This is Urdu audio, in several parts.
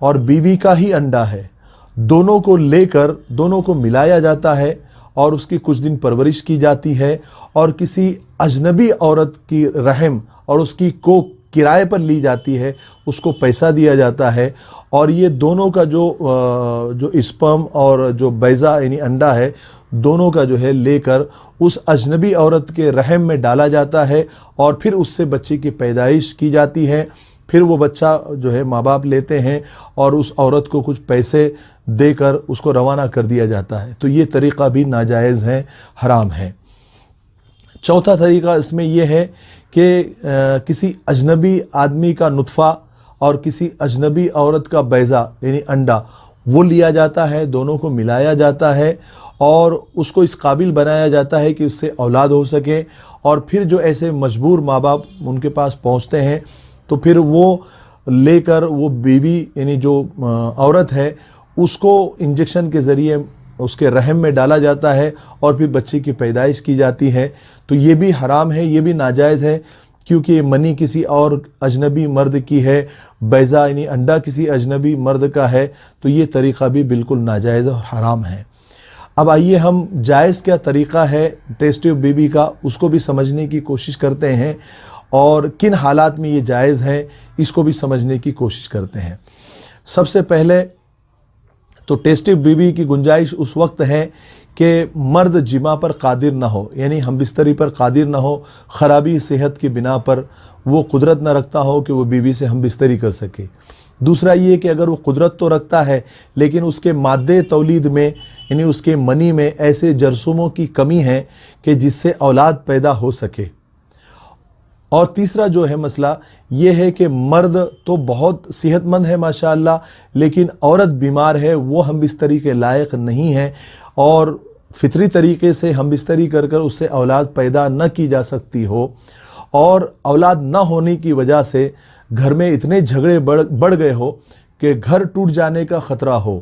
اور بیوی کا ہی انڈا ہے، دونوں کو لے کر دونوں کو ملایا جاتا ہے اور اس کی کچھ دن پرورش کی جاتی ہے، اور کسی اجنبی عورت کی رحم اور اس کی کوکھ کرائے پر لی جاتی ہے، اس کو پیسہ دیا جاتا ہے، اور یہ دونوں کا جو اسپرم اور جو بیضہ یعنی انڈا ہے، دونوں کا جو ہے لے کر اس اجنبی عورت کے رحم میں ڈالا جاتا ہے، اور پھر اس سے بچے کی پیدائش کی جاتی ہے۔ پھر وہ بچہ جو ہے ماں باپ لیتے ہیں اور اس عورت کو کچھ پیسے دے کر اس کو روانہ کر دیا جاتا ہے۔ تو یہ طریقہ بھی ناجائز ہے، حرام ہے۔ چوتھا طریقہ اس میں یہ ہے کہ کسی اجنبی آدمی کا نطفہ اور کسی اجنبی عورت کا بیضہ یعنی انڈا وہ لیا جاتا ہے، دونوں کو ملایا جاتا ہے اور اس کو اس قابل بنایا جاتا ہے کہ اس سے اولاد ہو سکے، اور پھر جو ایسے مجبور ماں باپ ان کے پاس پہنچتے ہیں تو پھر وہ لے کر وہ بیوی یعنی جو عورت ہے اس کو انجیکشن کے ذریعے اس کے رحم میں ڈالا جاتا ہے اور پھر بچے کی پیدائش کی جاتی ہے۔ تو یہ بھی حرام ہے، یہ بھی ناجائز ہے، کیونکہ یہ منی کسی اور اجنبی مرد کی ہے، بیضہ یعنی انڈا کسی اجنبی مرد کا ہے، تو یہ طریقہ بھی بالکل ناجائز اور حرام ہے۔ اب آئیے ہم جائز کیا طریقہ ہے ٹیسٹ ٹیوب بیبی کا اس کو بھی سمجھنے کی کوشش کرتے ہیں، اور کن حالات میں یہ جائز ہے اس کو بھی سمجھنے کی کوشش کرتے ہیں۔ سب سے پہلے تو ٹیسٹ ٹیوب بیبی کی گنجائش اس وقت ہے کہ مرد جماع پر قادر نہ ہو، یعنی ہم بستری پر قادر نہ ہو، خرابی صحت کی بنا پر وہ قدرت نہ رکھتا ہو کہ وہ بیوی سے ہم بستری کر سکے۔ دوسرا یہ کہ اگر وہ قدرت تو رکھتا ہے لیکن اس کے مادے تولید میں یعنی اس کے منی میں ایسے جرثوموں کی کمی ہے کہ جس سے اولاد پیدا ہو سکے۔ اور تیسرا جو ہے مسئلہ یہ ہے کہ مرد تو بہت صحت مند ہے ماشاءاللہ، لیکن عورت بیمار ہے، وہ ہم بستری کے لائق نہیں ہے، اور فطری طریقے سے ہم بستری کر کر اس سے اولاد پیدا نہ کی جا سکتی ہو، اور اولاد نہ ہونے کی وجہ سے گھر میں اتنے جھگڑے بڑھ گئے ہو کہ گھر ٹوٹ جانے کا خطرہ ہو،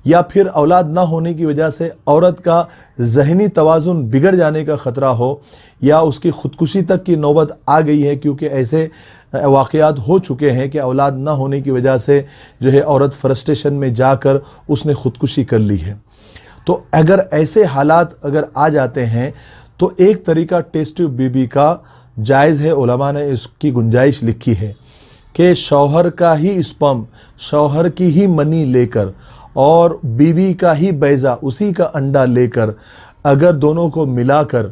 یا پھر اولاد نہ ہونے کی وجہ سے عورت کا ذہنی توازن بگڑ جانے کا خطرہ ہو، یا اس کی خودکشی تک کی نوبت آ گئی ہے، کیونکہ ایسے واقعات ہو چکے ہیں کہ اولاد نہ ہونے کی وجہ سے جو ہے عورت فرسٹریشن میں جا کر اس نے خودکشی کر لی ہے۔ تو اگر ایسے حالات اگر آ جاتے ہیں تو ایک طریقہ ٹیسٹ ٹیوب بیبی کا جائز ہے، علماء نے اس کی گنجائش لکھی ہے کہ شوہر کا ہی اسپرم، شوہر کی ہی منی لے کر اور بیوی کا ہی بیضہ اسی کا انڈا لے کر اگر دونوں کو ملا کر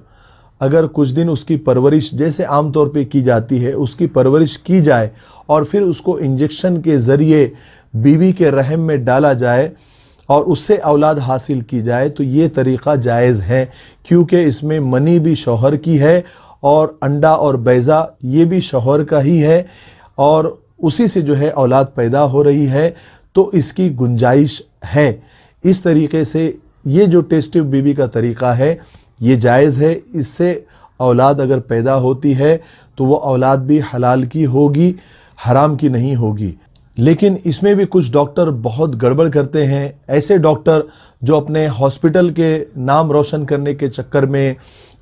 اگر کچھ دن اس کی پرورش جیسے عام طور پہ کی جاتی ہے اس کی پرورش کی جائے، اور پھر اس کو انجیکشن کے ذریعے بیوی کے رحم میں ڈالا جائے اور اس سے اولاد حاصل کی جائے، تو یہ طریقہ جائز ہے، کیونکہ اس میں منی بھی شوہر کی ہے اور انڈا اور بیضہ یہ بھی شوہر کا ہی ہے، اور اسی سے جو ہے اولاد پیدا ہو رہی ہے، تو اس کی گنجائش ہے۔ اس طریقے سے یہ جو ٹیسٹ ٹیوب بیبی کا طریقہ ہے یہ جائز ہے، اس سے اولاد اگر پیدا ہوتی ہے تو وہ اولاد بھی حلال کی ہوگی، حرام کی نہیں ہوگی۔ لیکن اس میں بھی کچھ ڈاکٹر بہت گڑبڑ کرتے ہیں، ایسے ڈاکٹر جو اپنے ہاسپٹل کے نام روشن کرنے کے چکر میں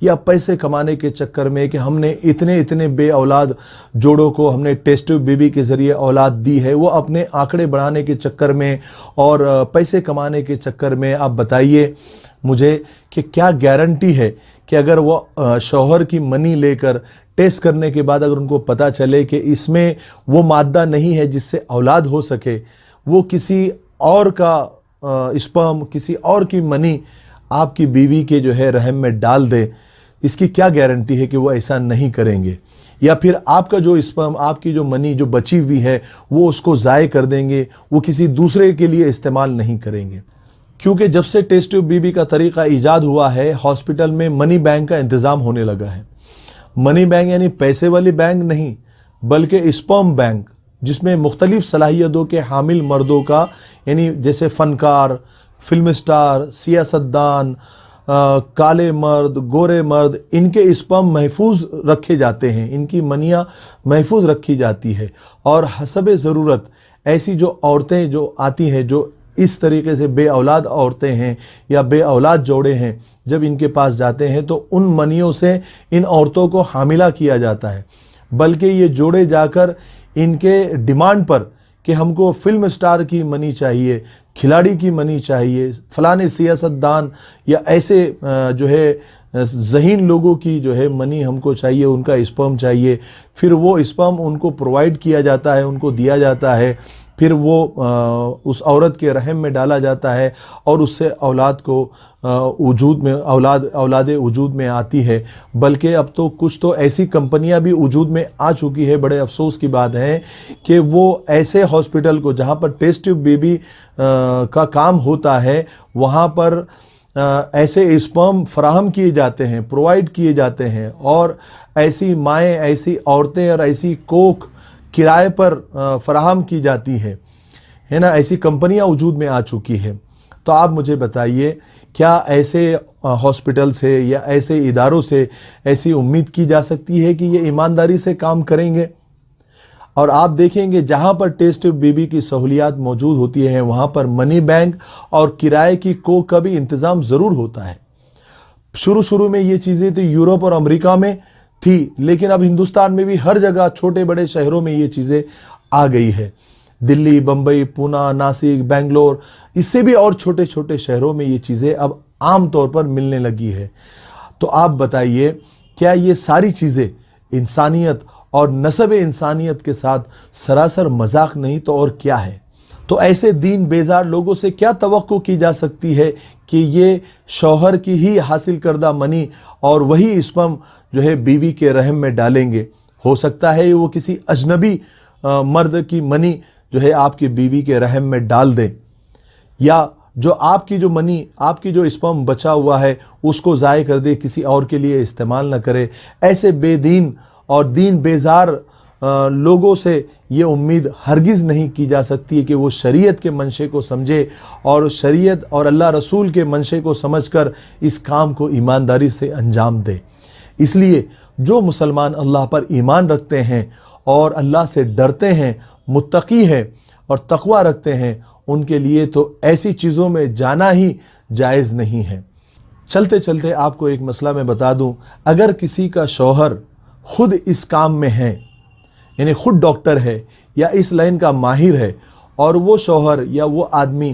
یا پیسے کمانے کے چکر میں کہ ہم نے اتنے بے اولاد جوڑوں کو ہم نے ٹیسٹ ٹیوب بیبی کے ذریعے اولاد دی ہے، وہ اپنے آنکڑے بڑھانے کے چکر میں اور پیسے کمانے کے چکر میں، آپ بتائیے مجھے کہ کیا گارنٹی ہے کہ اگر وہ شوہر کی منی لے کر ٹیسٹ کرنے کے بعد اگر ان کو پتہ چلے کہ اس میں وہ مادہ نہیں ہے جس سے اولاد ہو سکے، وہ کسی اور کا اسپرم، کسی اور کی منی آپ کی بیوی کے جو ہے رحم میں ڈال دے، اس کی کیا گارنٹی ہے کہ وہ ایسا نہیں کریں گے؟ یا پھر آپ کا جو اسپرم، آپ کی جو منی جو بچی ہوئی ہے وہ اس کو ضائع کر دیں گے، وہ کسی دوسرے کے لیے استعمال نہیں کریں گے۔ کیونکہ جب سے ٹیسٹ ٹیوب بیبی کا طریقہ ایجاد ہوا ہے، ہاسپٹل میں منی بینک کا انتظام ہونے لگا ہے۔ منی بینک یعنی پیسے والی بینک نہیں، بلکہ اسپرم بینک، جس میں مختلف صلاحیتوں کے حامل مردوں کا، یعنی جیسے فنکار، فلم اسٹار، سیاستدان، کالے مرد، گورے مرد، ان کے اسپرم محفوظ رکھے جاتے ہیں، ان کی منیاں محفوظ رکھی جاتی ہے، اور حسب ضرورت ایسی جو عورتیں جو آتی ہیں جو اس طریقے سے بے اولاد عورتیں ہیں یا بے اولاد جوڑے ہیں، جب ان کے پاس جاتے ہیں تو ان منیوں سے ان عورتوں کو حاملہ کیا جاتا ہے، بلکہ یہ جوڑے جا کر ان کے ڈیمانڈ پر کہ ہم کو فلم سٹار کی منی چاہیے, کھلاڑی کی منی چاہیے, فلانے سیاستدان یا ایسے جو ہے ذہین لوگوں کی جو ہے منی ہم کو چاہیے, ان کا اسپرم چاہیے. پھر وہ اسپرم ان کو پرووائڈ کیا جاتا ہے, ان کو دیا جاتا ہے, پھر وہ اس عورت کے رحم میں ڈالا جاتا ہے اور اس سے اولاد کو وجود میں اولاد وجود میں آتی ہے. بلکہ اب تو کچھ تو ایسی کمپنیاں بھی وجود میں آ چکی ہے. بڑے افسوس کی بات ہے کہ وہ ایسے ہاسپٹل کو جہاں پر ٹیسٹ ٹیوب بیبی کا کام ہوتا ہے وہاں پر ایسے اسپرم فراہم کیے جاتے ہیں, پرووائڈ کیے جاتے ہیں, اور ایسی مائیں, ایسی عورتیں اور ایسی کوکھ کرائے پر فراہم کی جاتی ہے نا. ایسی کمپنیاں وجود میں آ چکی ہیں. تو آپ مجھے بتائیے, کیا ایسے ہاسپٹل سے یا ایسے اداروں سے ایسی امید کی جا سکتی ہے کہ یہ ایمانداری سے کام کریں گے؟ اور آپ دیکھیں گے جہاں پر ٹیسٹ ٹیوب بیبی کی سہولیات موجود ہوتی ہیں وہاں پر منی بینک اور کرائے کی کوکھ کا بھی انتظام ضرور ہوتا ہے. شروع میں یہ چیزیں تو یورپ اور امریکہ میں تھی, لیکن اب ہندوستان میں بھی ہر جگہ چھوٹے بڑے شہروں میں یہ چیزیں آ گئی ہے. دلی, بمبئی, پونا, ناسک, بنگلور, اس سے بھی اور چھوٹے چھوٹے شہروں میں یہ چیزیں اب عام طور پر ملنے لگی ہے. تو آپ بتائیے, کیا یہ ساری چیزیں انسانیت اور نسب انسانیت کے ساتھ سراسر مذاق نہیں تو اور کیا ہے؟ تو ایسے دین بیزار لوگوں سے کیا توقع کی جا سکتی ہے کہ یہ شوہر کی ہی حاصل کردہ منی اور وہی اسپرم جو ہے بیوی کے رحم میں ڈالیں گے؟ ہو سکتا ہے وہ کسی اجنبی مرد کی منی جو ہے آپ کی بیوی کے رحم میں ڈال دیں, یا جو آپ کی جو منی, آپ کی جو اسپرم بچا ہوا ہے اس کو ضائع کر دے, کسی اور کے لیے استعمال نہ کرے. ایسے بے دین اور دین بیزار لوگوں سے یہ امید ہرگز نہیں کی جا سکتی ہے کہ وہ شریعت کے منشے کو سمجھے اور شریعت اور اللہ رسول کے منشے کو سمجھ کر اس کام کو ایمانداری سے انجام دے. اس لیے جو مسلمان اللہ پر ایمان رکھتے ہیں اور اللہ سے ڈرتے ہیں, متقی ہیں اور تقوی رکھتے ہیں, ان کے لیے تو ایسی چیزوں میں جانا ہی جائز نہیں ہے. چلتے چلتے آپ کو ایک مسئلہ میں بتا دوں, اگر کسی کا شوہر خود اس کام میں ہے, یعنی خود ڈاکٹر ہے یا اس لائن کا ماہر ہے, اور وہ شوہر یا وہ آدمی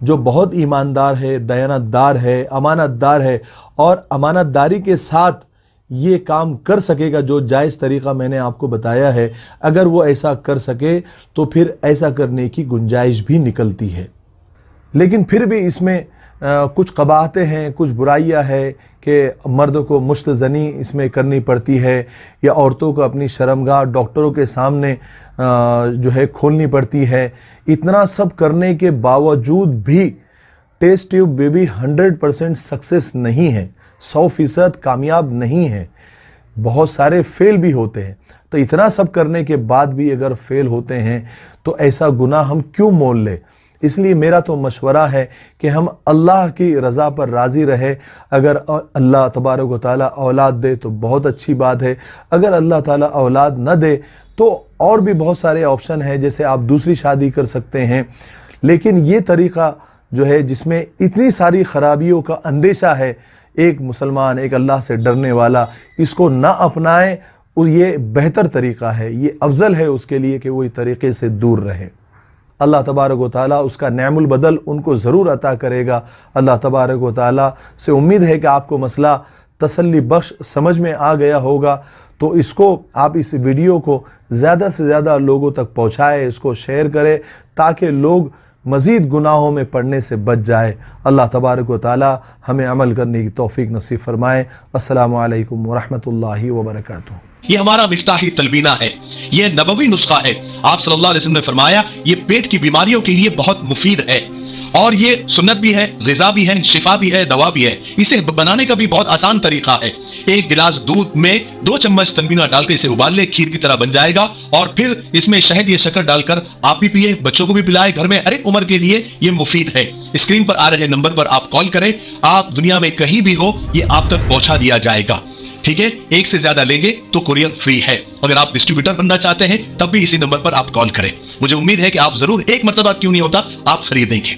جو بہت ایماندار ہے, دیانت دار ہے, امانت دار ہے, اور امانت داری کے ساتھ یہ کام کر سکے گا جو جائز طریقہ میں نے آپ کو بتایا ہے, اگر وہ ایسا کر سکے تو پھر ایسا کرنے کی گنجائش بھی نکلتی ہے. لیکن پھر بھی اس میں کچھ قباحتیں ہیں, کچھ برائیاں ہیں کہ مرد کو مشت زنی اس میں کرنی پڑتی ہے, یا عورتوں کو اپنی شرمگاہ ڈاکٹروں کے سامنے جو ہے کھولنی پڑتی ہے. اتنا سب کرنے کے باوجود بھی ٹیسٹ ٹیوب بیبی 100% سکسیس نہیں ہے, 100% کامیاب نہیں ہے. بہت سارے فیل بھی ہوتے ہیں. تو اتنا سب کرنے کے بعد بھی اگر فیل ہوتے ہیں تو ایسا گناہ ہم کیوں مول لیں؟ اس لیے میرا تو مشورہ ہے کہ ہم اللہ کی رضا پر راضی رہے. اگر اللہ تبارک و تعالیٰ اولاد دے تو بہت اچھی بات ہے, اگر اللہ تعالیٰ اولاد نہ دے تو اور بھی بہت سارے آپشن ہیں, جیسے آپ دوسری شادی کر سکتے ہیں. لیکن یہ طریقہ جو ہے جس میں اتنی ساری خرابیوں کا اندیشہ ہے, ایک مسلمان, ایک اللہ سے ڈرنے والا اس کو نہ اپنائے, اور یہ بہتر طریقہ ہے, یہ افضل ہے اس کے لیے کہ وہ اس طریقے سے دور رہے. اللہ تبارک و تعالیٰ اس کا نعم البدل ان کو ضرور عطا کرے گا. اللہ تبارک و تعالیٰ سے امید ہے کہ آپ کو مسئلہ تسلی بخش سمجھ میں آ گیا ہوگا. تو اس کو آپ اس ویڈیو کو زیادہ سے زیادہ لوگوں تک پہنچائے, اس کو شیئر کرے تاکہ لوگ مزید گناہوں میں پڑنے سے بچ جائے. اللہ تبارک و تعالیٰ ہمیں عمل کرنے کی توفیق نصیب فرمائے. السلام علیکم ورحمۃ اللہ وبرکاتہ. یہ ہمارا مفتاحی تلبینہ ہے, یہ نبوی نسخہ ہے. آپ صلی اللہ علیہ وسلم نے فرمایا یہ پیٹ کی بیماریوں کے لیے بہت مفید ہے, اور یہ سنت بھی ہے, غذا بھی ہے, شفا بھی ہے, دوا بھی ہے. اسے بنانے کا بھی بہت آسان طریقہ ہے. ایک گلاس دودھ میں 2 چمچ تلبینہ ڈال کے اسے ابال لے, کھیر کی طرح بن جائے گا, اور پھر اس میں شہد یا شکر ڈال کر آپ بھی پیے, بچوں کو بھی پلائے. گھر میں ہر ایک عمر کے لیے یہ مفید ہے. اسکرین پر آ رہے نمبر پر آپ کال کریں, آپ دنیا میں کہیں بھی ہو یہ آپ تک پہنچا دیا جائے گا. ٹھیک ہے, ایک سے زیادہ لیں گے تو کوریئر فری ہے. اگر آپ ڈسٹریبیوٹر بننا چاہتے ہیں تب بھی اسی نمبر پر آپ کال کریں. مجھے امید ہے کہ آپ ضرور ایک مرتبہ کیوں نہیں ہوتا آپ خریدیں گے.